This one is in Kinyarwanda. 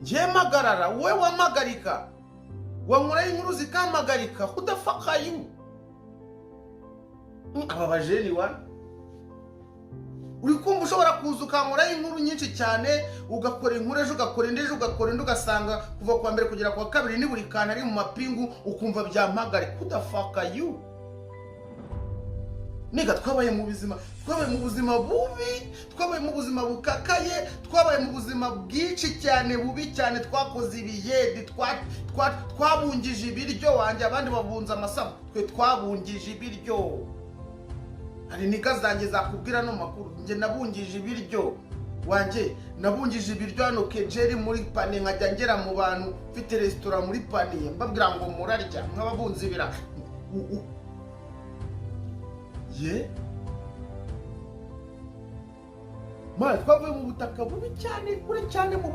ngiye magarara wowe wamagarika wankoraho inkuru zikamagarika who the fuck are you? Aba bajeni wa uri kumva ushobora kuza ukankoraho inkuru nyinshi cyane ugakora inkuru ejo ugakora indi ejo ugakora indi ugasanga kuva kwa mbere kugera kwa kabiri ni buri kantu ari mu mapingu ukumva byampagarika who the fuck are you? Niga twabaye mu buzima bubi, twabaye mu buzima bukakaye, twabaye mu buzima bwinshi cyane bubi cyane, twakoze ibiyedi, twabungije ibiryo wanjye abandi babunza amasabo, twe twabungije ibiryo. Hari nika zanjye zakubwira no makuru, nge nabungije ibiryo wanjye, nabungije ibiryo hano Kejeri muri paniye nkajya ngera mu bantu mfite restaurant muri paniye mbabwira ngo murarya nk'ababunzi ibira. Ye twavuye mu butaka bubi cyane kure cyane mu